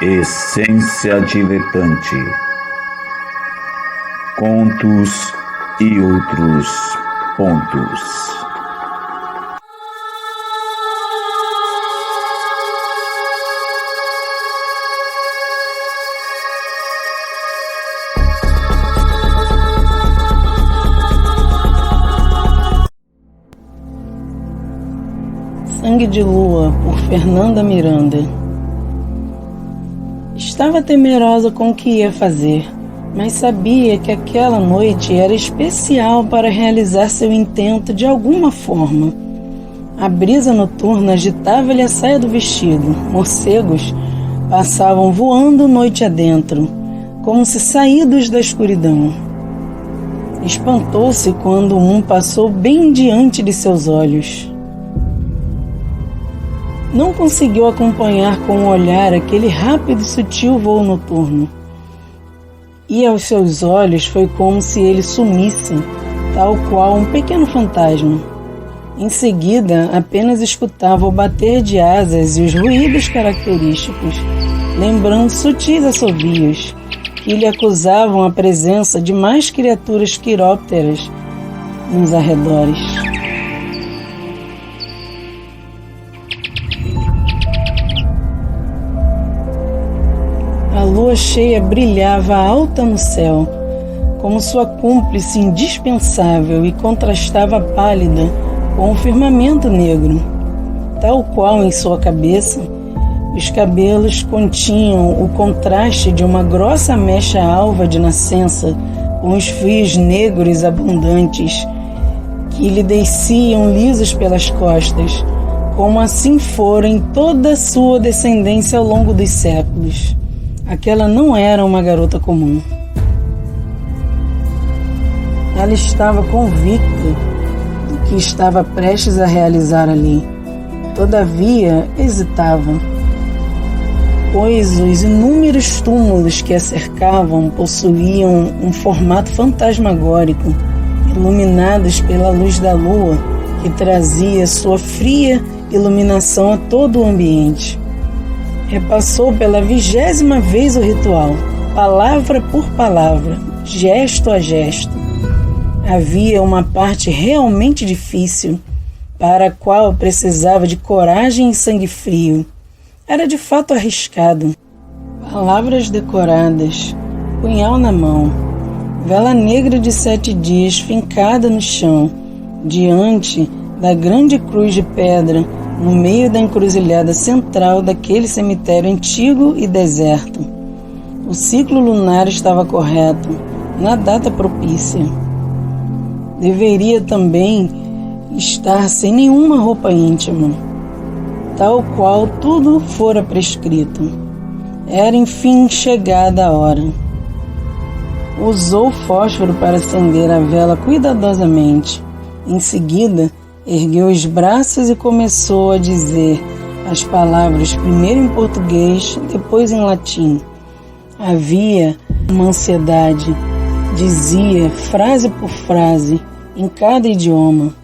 Essência diletante. Contos e outros pontos. Sangue de Lua, por Fernanda Miranda. Estava temerosa com o que ia fazer, mas sabia que aquela noite era especial para realizar seu intento de alguma forma. A brisa noturna agitava-lhe a saia do vestido. Morcegos passavam voando noite adentro, como se saídos da escuridão. Espantou-se quando um passou bem diante de seus olhos. Não conseguiu acompanhar com o olhar aquele rápido e sutil voo noturno. E aos seus olhos foi como se ele sumisse, tal qual um pequeno fantasma. Em seguida, apenas escutava o bater de asas e os ruídos característicos, lembrando sutis assobios, que lhe acusavam a presença de mais criaturas quirópteras nos arredores. A lua cheia brilhava alta no céu, como sua cúmplice indispensável, e contrastava pálida com o firmamento negro. Tal qual em sua cabeça, os cabelos continham o contraste de uma grossa mecha alva de nascença com os fios negros abundantes que lhe desciam lisos pelas costas, como assim fora em toda a sua descendência ao longo dos séculos. Aquela não era uma garota comum. Ela estava convicta do que estava prestes a realizar ali. Todavia, hesitava, pois os inúmeros túmulos que a cercavam possuíam um formato fantasmagórico, iluminados pela luz da lua, que trazia sua fria iluminação a todo o ambiente. Repassou pela 20ª vez o ritual, palavra por palavra, gesto a gesto. Havia uma parte realmente difícil, para a qual precisava de coragem e sangue frio. Era de fato arriscado. Palavras decoradas, punhal na mão, vela negra de 7 dias fincada no chão, diante da grande cruz de pedra, no meio da encruzilhada central daquele cemitério antigo e deserto. O ciclo lunar estava correto, na data propícia. Deveria também estar sem nenhuma roupa íntima, tal qual tudo fora prescrito. Era enfim chegada a hora. Usou o fósforo para acender a vela cuidadosamente. Em seguida, ergueu os braços e começou a dizer as palavras primeiro em português, depois em latim. Havia uma ansiedade. Dizia frase por frase em cada idioma,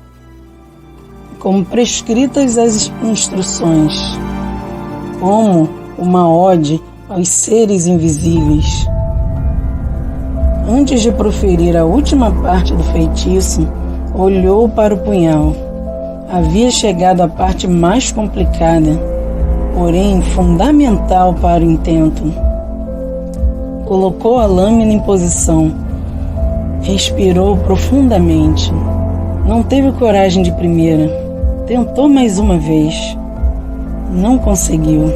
como prescritas as instruções, como uma ode aos seres invisíveis. Antes de proferir a última parte do feitiço, olhou para o punhal. Havia chegado à parte mais complicada, porém fundamental para o intento. Colocou a lâmina em posição. Respirou profundamente. Não teve coragem de primeira. Tentou mais uma vez. Não conseguiu.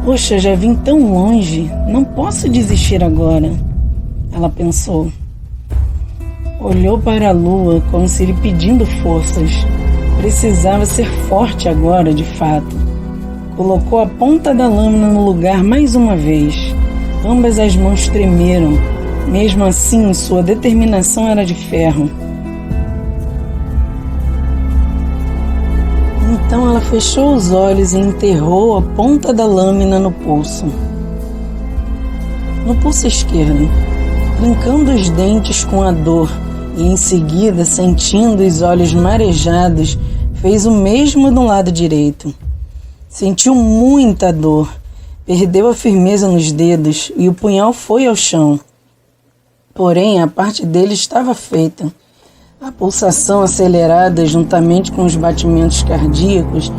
Poxa, já vim tão longe. Não posso desistir agora, ela pensou. Olhou para a lua como se lhe pedindo forças. Precisava ser forte agora, de fato. Colocou a ponta da lâmina no lugar mais uma vez. Ambas as mãos tremeram. Mesmo assim, sua determinação era de ferro. Então ela fechou os olhos e enterrou a ponta da lâmina no pulso esquerdo, trincando os dentes com a dor, e em seguida, sentindo os olhos marejados, fez o mesmo do lado direito. Sentiu muita dor, perdeu a firmeza nos dedos e o punhal foi ao chão. Porém, a parte dele estava feita. A pulsação acelerada, juntamente com os batimentos cardíacos,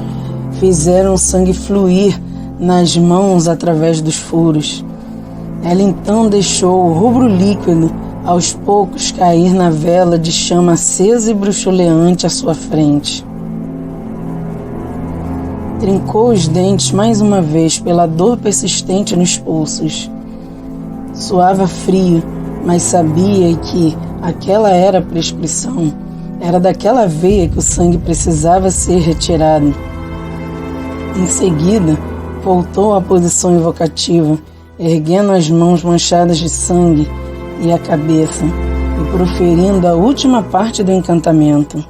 fizeram o sangue fluir nas mãos através dos furos. Ela então deixou o rubro líquido aos poucos cair na vela de chama acesa e bruxuleante à sua frente. Trincou os dentes mais uma vez pela dor persistente nos pulsos. Suava frio, mas sabia que aquela era a prescrição. Era daquela veia que o sangue precisava ser retirado. Em seguida, voltou à posição invocativa, erguendo as mãos manchadas de sangue e a cabeça, e proferindo a última parte do encantamento.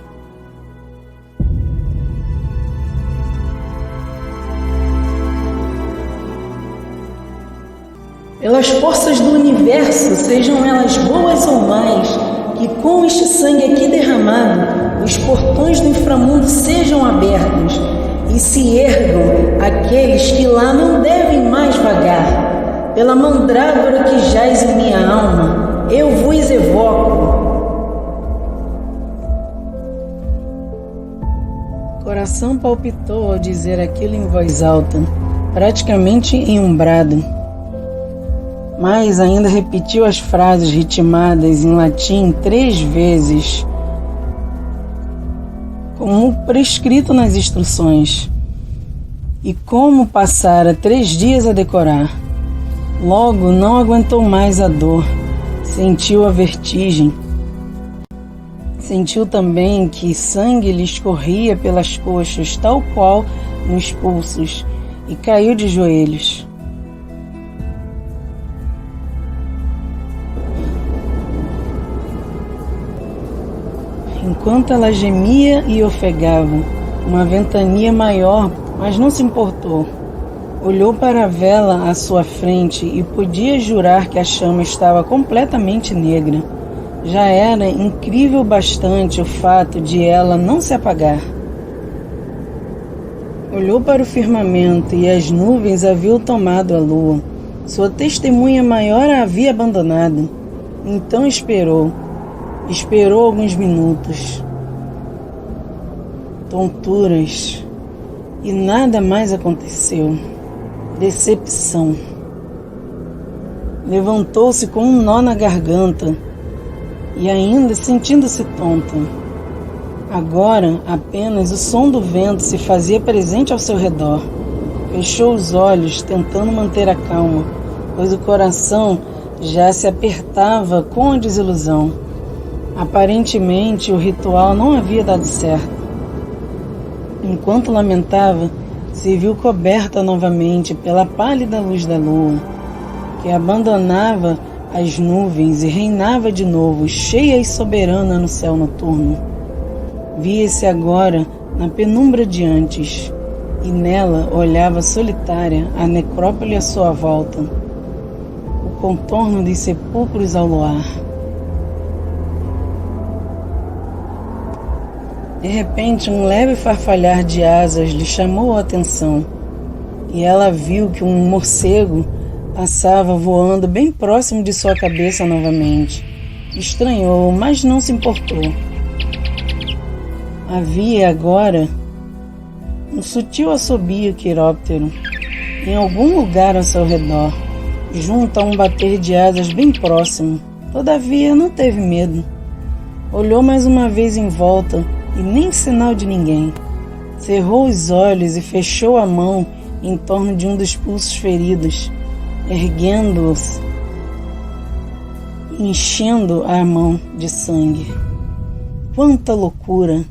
Pelas forças do universo, sejam elas boas ou más, que com este sangue aqui derramado, os portões do inframundo sejam abertos e se ergam aqueles que lá não devem mais vagar. Pela mandrágora que jaz em minha alma, eu vos evoco. O coração palpitou ao dizer aquilo em voz alta, praticamente em umbrado. Mas ainda repetiu as frases ritmadas em latim 3 vezes, como prescrito nas instruções, e como passara 3 dias a decorar. Logo não aguentou mais a dor, sentiu a vertigem. Sentiu também que sangue lhe escorria pelas coxas, tal qual nos pulsos, e caiu de joelhos. Enquanto ela gemia e ofegava, uma ventania maior, mas não se importou. Olhou para a vela à sua frente e podia jurar que a chama estava completamente negra. Já era incrível bastante o fato de ela não se apagar. Olhou para o firmamento e as nuvens haviam tomado a lua. Sua testemunha maior a havia abandonado. Então esperou. Esperou alguns minutos. Tonturas. E nada mais aconteceu. Decepção. Levantou-se com um nó na garganta e ainda sentindo-se tonta. Agora apenas o som do vento se fazia presente ao seu redor. Fechou os olhos, tentando manter a calma, pois o coração já se apertava com a desilusão. Aparentemente o ritual não havia dado certo. Enquanto lamentava, se viu coberta novamente pela pálida luz da lua, que abandonava as nuvens e reinava de novo, cheia e soberana no céu noturno. Via-se agora na penumbra de antes, e nela olhava solitária a necrópole à sua volta, o contorno dos sepulcros ao luar. De repente, um leve farfalhar de asas lhe chamou a atenção, e ela viu que um morcego passava voando bem próximo de sua cabeça novamente. Estranhou, mas não se importou. Havia agora um sutil assobio quiróptero em algum lugar ao seu redor, junto a um bater de asas bem próximo. Todavia, não teve medo. Olhou mais uma vez em volta e nem sinal de ninguém. Cerrou os olhos e fechou a mão em torno de um dos pulsos feridos, erguendo-os, enchendo a mão de sangue. Quanta loucura!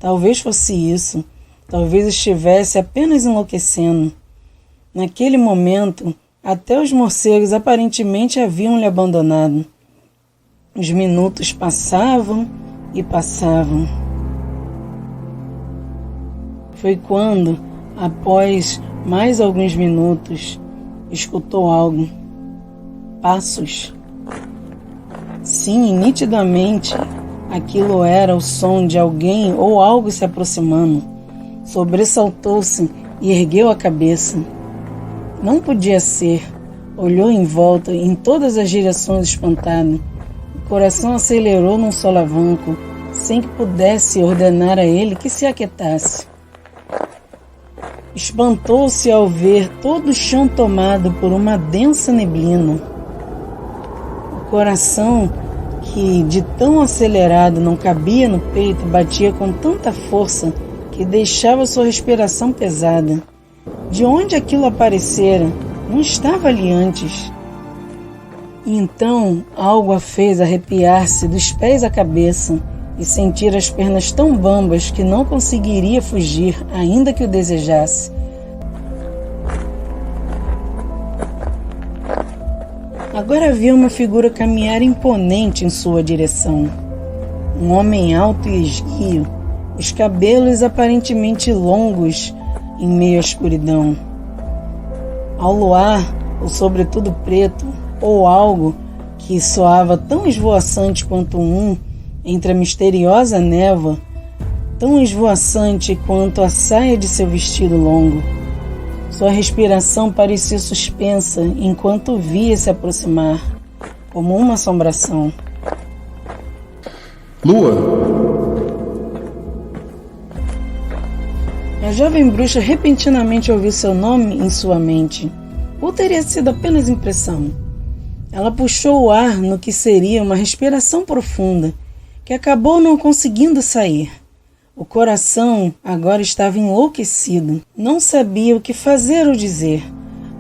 Talvez fosse isso. Talvez estivesse apenas enlouquecendo. Naquele momento, até os morcegos aparentemente haviam lhe abandonado. Os minutos passavam e passavam. Foi quando, após mais alguns minutos, escutou algo. Passos. Sim, nitidamente, aquilo era o som de alguém ou algo se aproximando. Sobressaltou-se e ergueu a cabeça. Não podia ser. Olhou em volta, em todas as direções, espantado. O coração acelerou num solavanco, sem que pudesse ordenar a ele que se aquietasse. Espantou-se ao ver todo o chão tomado por uma densa neblina. O coração, que de tão acelerado não cabia no peito, batia com tanta força que deixava sua respiração pesada. De onde aquilo aparecera? Não estava ali antes. E então algo a fez arrepiar-se dos pés à cabeça e sentir as pernas tão bambas que não conseguiria fugir, ainda que o desejasse. Agora havia uma figura caminhar imponente em sua direção. Um homem alto e esguio, os cabelos aparentemente longos em meio à escuridão. Ao luar, o sobretudo preto, ou algo que soava tão esvoaçante quanto entre a misteriosa névoa, tão esvoaçante quanto a saia de seu vestido longo. Sua respiração parecia suspensa enquanto via se aproximar, como uma assombração. Lua! A jovem bruxa repentinamente ouviu seu nome em sua mente. Ou teria sido apenas impressão? Ela puxou o ar no que seria uma respiração profunda, que acabou não conseguindo sair. O coração agora estava enlouquecido. Não sabia o que fazer ou dizer.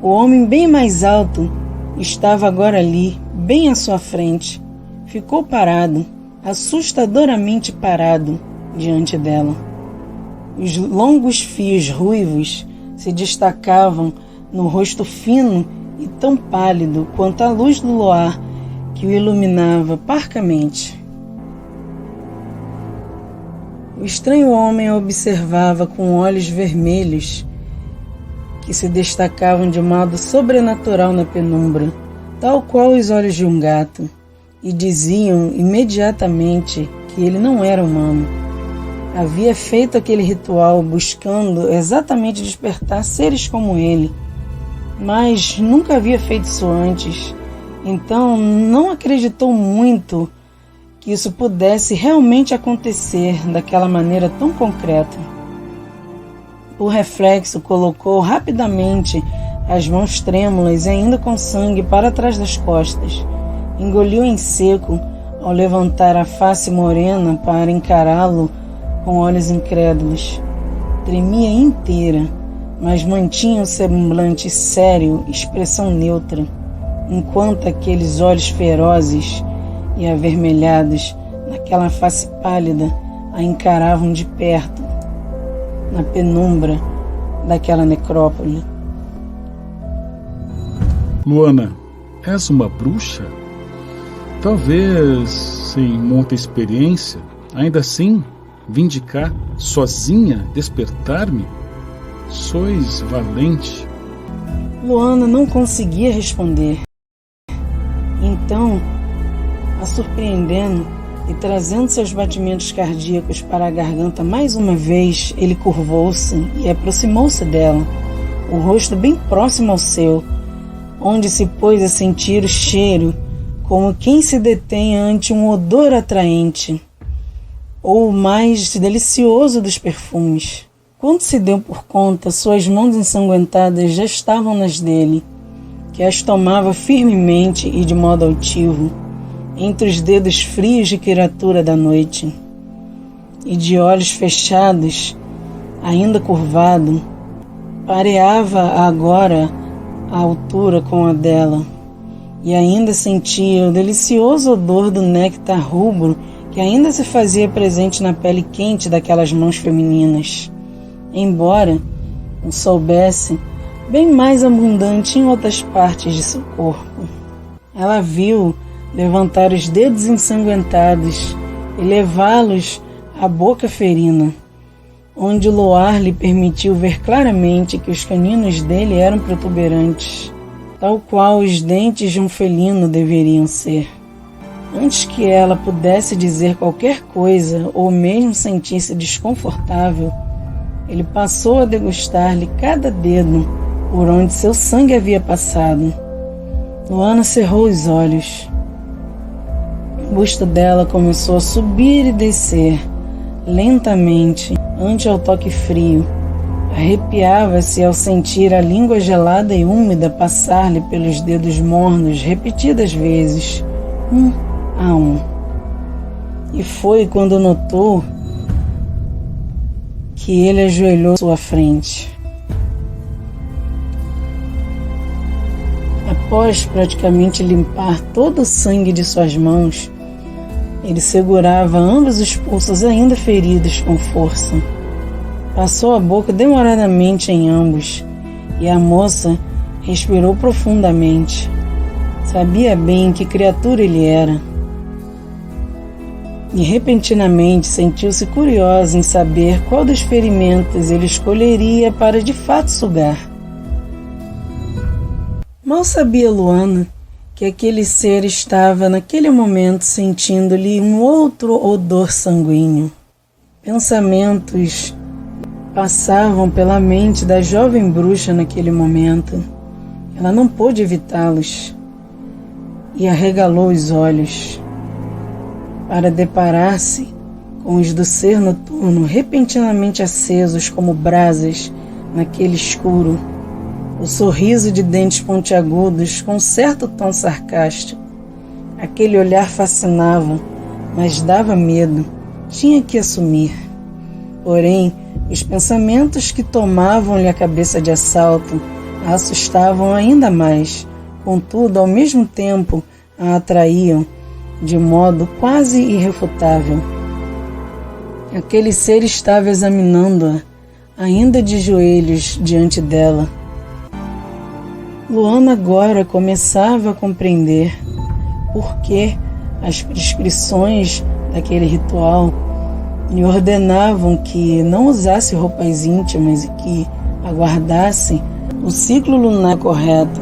O homem bem mais alto estava agora ali, bem à sua frente. Ficou parado, assustadoramente parado, diante dela. Os longos fios ruivos se destacavam no rosto fino e tão pálido quanto a luz do luar que o iluminava parcamente. O estranho homem a observava com olhos vermelhos que se destacavam de modo sobrenatural na penumbra, tal qual os olhos de um gato, e diziam imediatamente que ele não era humano. Havia feito aquele ritual buscando exatamente despertar seres como ele, mas nunca havia feito isso antes, então não acreditou muito que isso pudesse realmente acontecer daquela maneira tão concreta. O reflexo colocou rapidamente as mãos trêmulas e ainda com sangue para trás das costas. Engoliu em seco ao levantar a face morena para encará-lo com olhos incrédulos. Tremia inteira, mas mantinha o semblante sério, expressão neutra, enquanto aqueles olhos ferozes e avermelhados naquela face pálida a encaravam de perto, na penumbra daquela necrópole. Luana, és uma bruxa? Talvez sem muita experiência, ainda assim, vim de cá, sozinha, despertar-me? Sois valente. Luana não conseguia responder. Então, a surpreendendo e trazendo seus batimentos cardíacos para a garganta mais uma vez, ele curvou-se e aproximou-se dela, o rosto bem próximo ao seu, onde se pôs a sentir o cheiro, como quem se detém ante um odor atraente, ou o mais delicioso dos perfumes. Quando se deu por conta, suas mãos ensanguentadas já estavam nas dele, que as tomava firmemente e de modo altivo, entre os dedos frios de criatura da noite, e de olhos fechados, ainda curvado, pareava agora a altura com a dela, e ainda sentia o delicioso odor do néctar rubro que ainda se fazia presente na pele quente daquelas mãos femininas, embora o soubesse bem mais abundante em outras partes de seu corpo. Ela viu levantar os dedos ensanguentados e levá-los à boca ferina, onde o luar lhe permitiu ver claramente que os caninos dele eram protuberantes, tal qual os dentes de um felino deveriam ser. Antes que ela pudesse dizer qualquer coisa ou mesmo sentir-se desconfortável, ele passou a degustar-lhe cada dedo por onde seu sangue havia passado. Luana cerrou os olhos. O busto dela começou a subir e descer, lentamente, ante ao toque frio. Arrepiava-se ao sentir a língua gelada e úmida passar-lhe pelos dedos mornos repetidas vezes, um a um. E foi quando notou que ele ajoelhou à sua frente. Após praticamente limpar todo o sangue de suas mãos, ele segurava ambos os pulsos ainda feridos com força. Passou a boca demoradamente em ambos, e a moça respirou profundamente. Sabia bem que criatura ele era. E repentinamente sentiu-se curiosa em saber qual dos ferimentos ele escolheria para de fato sugar. Mal sabia Luana que aquele ser estava naquele momento sentindo-lhe um outro odor sanguíneo. Pensamentos passavam pela mente da jovem bruxa naquele momento. Ela não pôde evitá-los e arregalou os olhos para deparar-se com os do ser noturno repentinamente acesos como brasas naquele escuro. O sorriso de dentes pontiagudos com certo tom sarcástico. Aquele olhar fascinava, mas dava medo. Tinha que assumir. Porém, os pensamentos que tomavam-lhe a cabeça de assalto a assustavam ainda mais. Contudo, ao mesmo tempo, a atraíam de modo quase irrefutável. Aquele ser estava examinando-a, ainda de joelhos diante dela. Luana agora começava a compreender por que as prescrições daquele ritual lhe ordenavam que não usasse roupas íntimas e que aguardasse o ciclo lunar correto,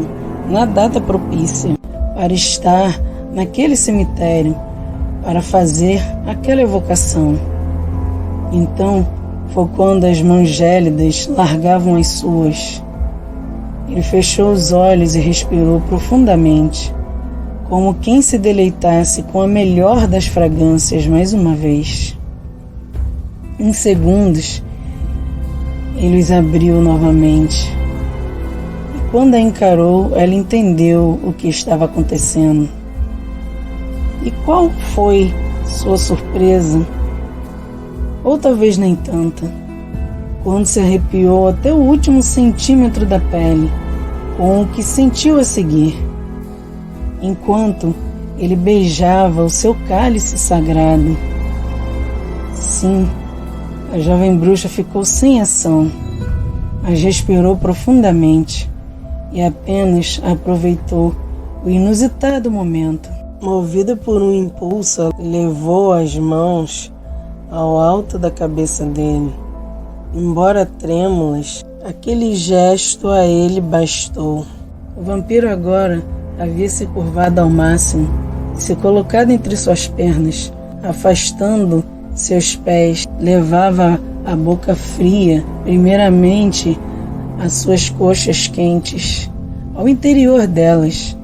na data propícia, para estar naquele cemitério, para fazer aquela evocação. Então, foi quando as mãos gélidas largavam as suas. Ele fechou os olhos e respirou profundamente, como quem se deleitasse com a melhor das fragrâncias mais uma vez. Em segundos, ele os abriu novamente. E quando a encarou, ela entendeu o que estava acontecendo. E qual foi sua surpresa? Ou talvez nem tanta, quando se arrepiou até o último centímetro da pele, com o que sentiu a seguir, enquanto ele beijava o seu cálice sagrado. Sim, a jovem bruxa ficou sem ação, mas respirou profundamente e apenas aproveitou o inusitado momento. Movida por um impulso, levou as mãos ao alto da cabeça dele. Embora trêmulas, aquele gesto a ele bastou. O vampiro agora havia se curvado ao máximo e se colocado entre suas pernas, afastando seus pés. Levava a boca fria, primeiramente às suas coxas quentes, ao interior delas,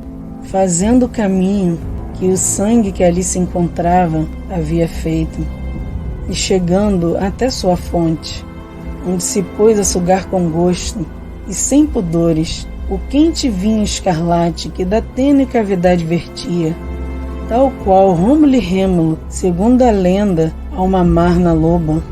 fazendo o caminho que o sangue que ali se encontrava havia feito, e chegando até sua fonte, onde se pôs a sugar com gosto e sem pudores o quente vinho escarlate que da tênue cavidade vertia, tal qual Rômulo e Rêmulo, segundo a lenda, ao mamar na loba,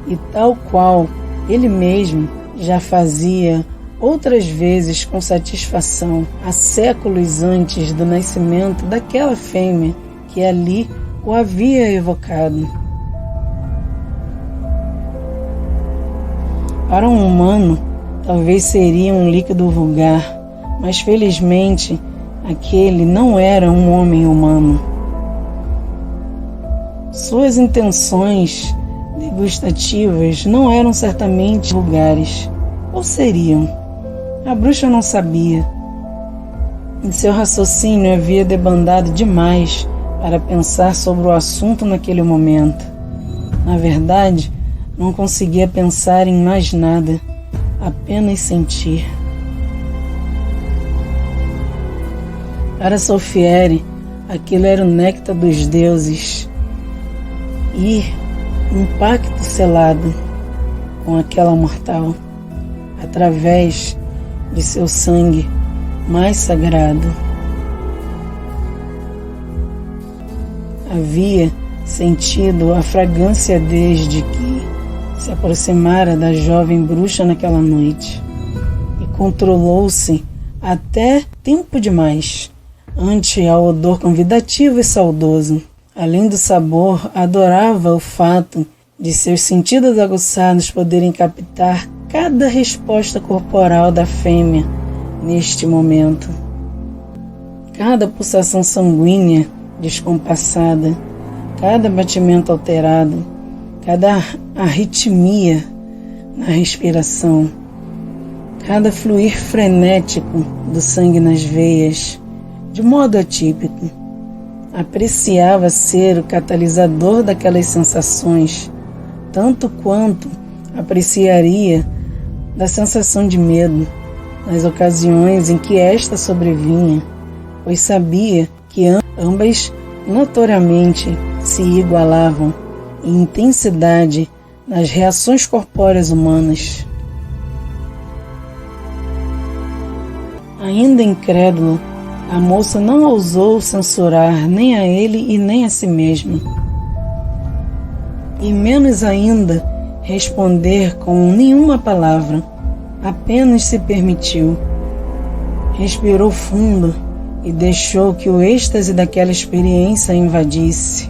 e tal qual ele mesmo já fazia outras vezes com satisfação, há séculos antes do nascimento daquela fêmea que ali o havia evocado. Para um humano, talvez seria um líquido vulgar, mas felizmente aquele não era um homem humano. Suas intenções degustativas não eram certamente vulgares, ou seriam? A bruxa não sabia. Em seu raciocínio havia debandado demais para pensar sobre o assunto naquele momento. Na verdade, Não conseguia pensar em mais nada, apenas sentir. Para Sofieri, aquilo era o néctar dos deuses e um pacto selado com aquela mortal, através de seu sangue mais sagrado. Havia sentido a fragrância desde que se aproximara da jovem bruxa naquela noite e controlou-se até tempo demais ante ao odor convidativo e saudoso. Além do sabor, adorava o fato de seus sentidos aguçados poderem captar cada resposta corporal da fêmea neste momento. Cada pulsação sanguínea descompassada, cada batimento alterado, cada arritmia na respiração, cada fluir frenético do sangue nas veias, de modo atípico. Apreciava ser o catalisador daquelas sensações, tanto quanto apreciaria da sensação de medo, nas ocasiões em que esta sobrevinha, pois sabia que ambas notoriamente se igualavam em intensidade nas reações corpóreas humanas. Ainda incrédula, a moça não ousou censurar nem a ele e nem a si mesma, e menos ainda responder com nenhuma palavra. Apenas se permitiu. Respirou fundo e deixou que o êxtase daquela experiência a invadisse.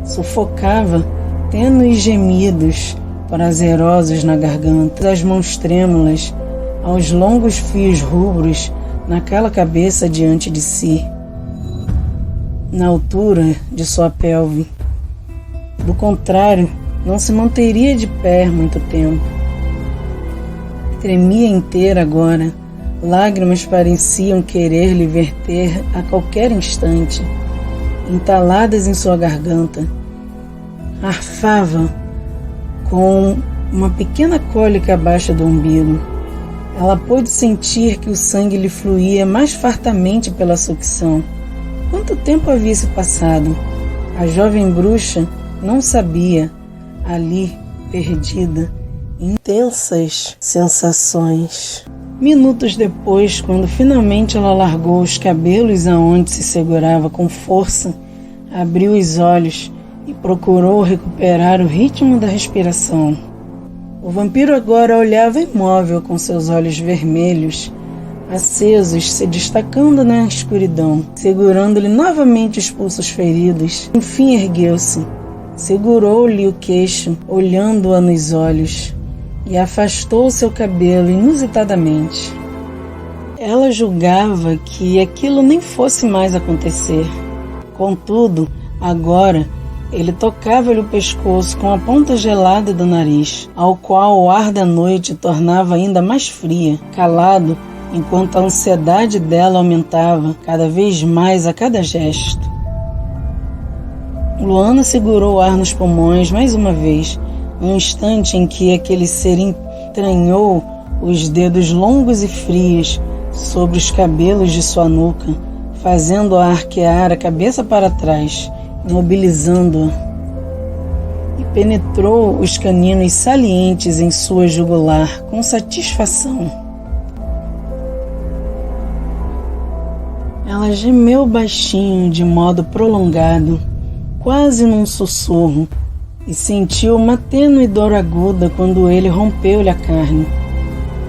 Sufocava tênues gemidos prazerosos na garganta, das mãos trêmulas aos longos fios rubros naquela cabeça diante de si, na altura de sua pelve. Do contrário, não se manteria de pé muito tempo. Tremia inteira agora. Lágrimas pareciam querer lhe verter a qualquer instante, entaladas em sua garganta. Arfava com uma pequena cólica abaixo do umbigo. Ela pôde sentir que o sangue lhe fluía mais fartamente pela sucção. Quanto tempo havia se passado? A jovem bruxa não sabia, ali, perdida, em intensas sensações. Minutos depois, quando finalmente ela largou os cabelos aonde se segurava com força, abriu os olhos e procurou recuperar o ritmo da respiração. O vampiro agora olhava imóvel com seus olhos vermelhos, acesos, se destacando na escuridão, segurando-lhe novamente os pulsos feridos. Enfim ergueu-se, segurou-lhe o queixo, olhando-a nos olhos, e afastou seu cabelo inusitadamente. Ela julgava que aquilo nem fosse mais acontecer. Contudo, agora, ele tocava-lhe o pescoço com a ponta gelada do nariz, ao qual o ar da noite tornava ainda mais fria, calado, enquanto a ansiedade dela aumentava cada vez mais a cada gesto. Luana segurou o ar nos pulmões mais uma vez, num instante em que aquele ser entranhou os dedos longos e frios sobre os cabelos de sua nuca, fazendo-a arquear a cabeça para trás, imobilizando-a, e penetrou os caninos salientes em sua jugular com satisfação. Ela gemeu baixinho, de modo prolongado, quase num sussurro, e sentiu uma tênue dor aguda quando ele rompeu-lhe a carne.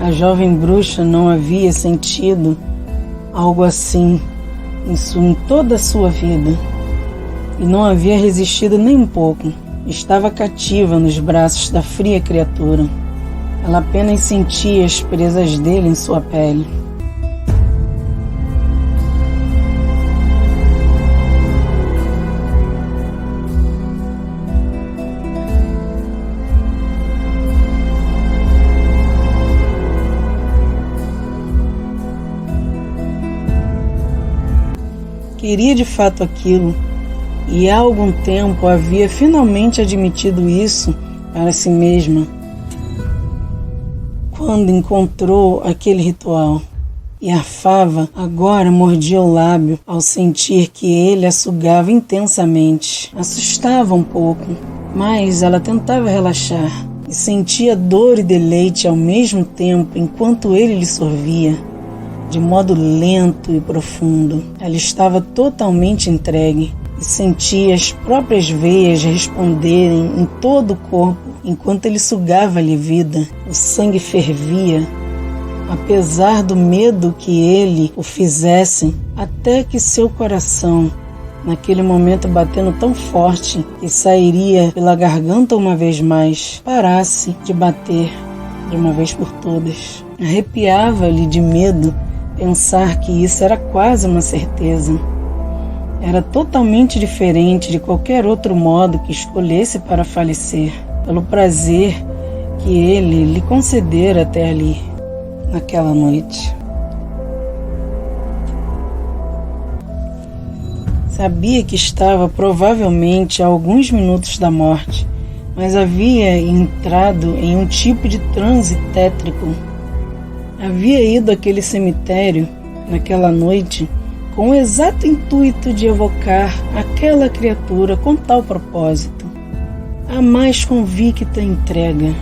A jovem bruxa não havia sentido algo assim em toda a sua vida, e não havia resistido nem um pouco. Estava cativa nos braços da fria criatura. Ela apenas sentia as presas dele em sua pele. Queria de fato aquilo, e há algum tempo havia finalmente admitido isso para si mesma quando encontrou aquele ritual. E a fava agora mordia o lábio ao sentir que ele a sugava intensamente. Assustava um pouco, mas ela tentava relaxar e sentia dor e deleite ao mesmo tempo enquanto ele lhe sorvia, de modo lento e profundo. Ela estava totalmente entregue e sentia as próprias veias responderem em todo o corpo enquanto ele sugava-lhe vida. O sangue fervia, apesar do medo que ele o fizesse, até que seu coração, naquele momento batendo tão forte que sairia pela garganta uma vez mais, parasse de bater de uma vez por todas. Arrepiava-lhe de medo pensar que isso era quase uma certeza. Era totalmente diferente de qualquer outro modo que escolhesse para falecer, pelo prazer que ele lhe concedera até ali, naquela noite. Sabia que estava provavelmente a alguns minutos da morte, mas havia entrado em um tipo de transe tétrico. Havia ido àquele cemitério naquela noite com o exato intuito de evocar aquela criatura com tal propósito. A mais convicta entrega.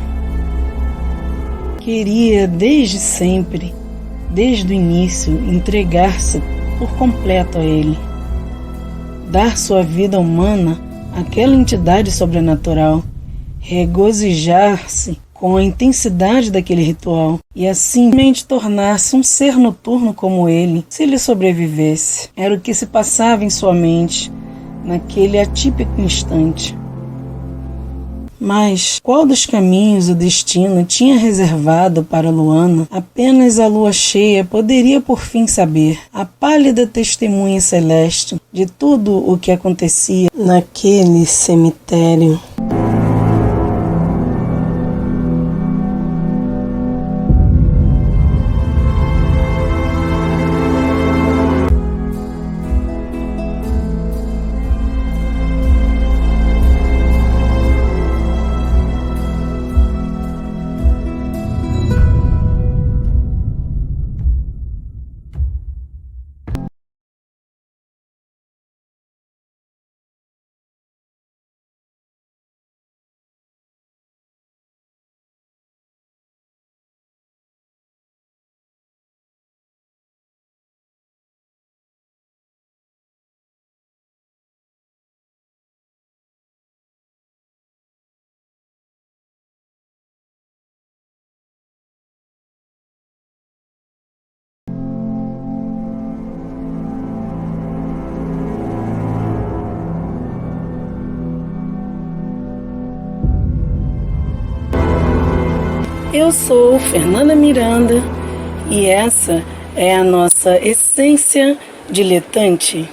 Queria desde sempre, desde o início, entregar-se por completo a ele. Dar sua vida humana àquela entidade sobrenatural, regozijar-se com a intensidade daquele ritual e assim tornar-se um ser noturno como ele, se ele sobrevivesse. Era o que se passava em sua mente naquele atípico instante. Mas qual dos caminhos o destino tinha reservado para Luana, apenas a lua cheia poderia por fim saber, a pálida testemunha celeste de tudo o que acontecia naquele cemitério. Eu sou Fernanda Miranda e essa é a nossa essência diletante.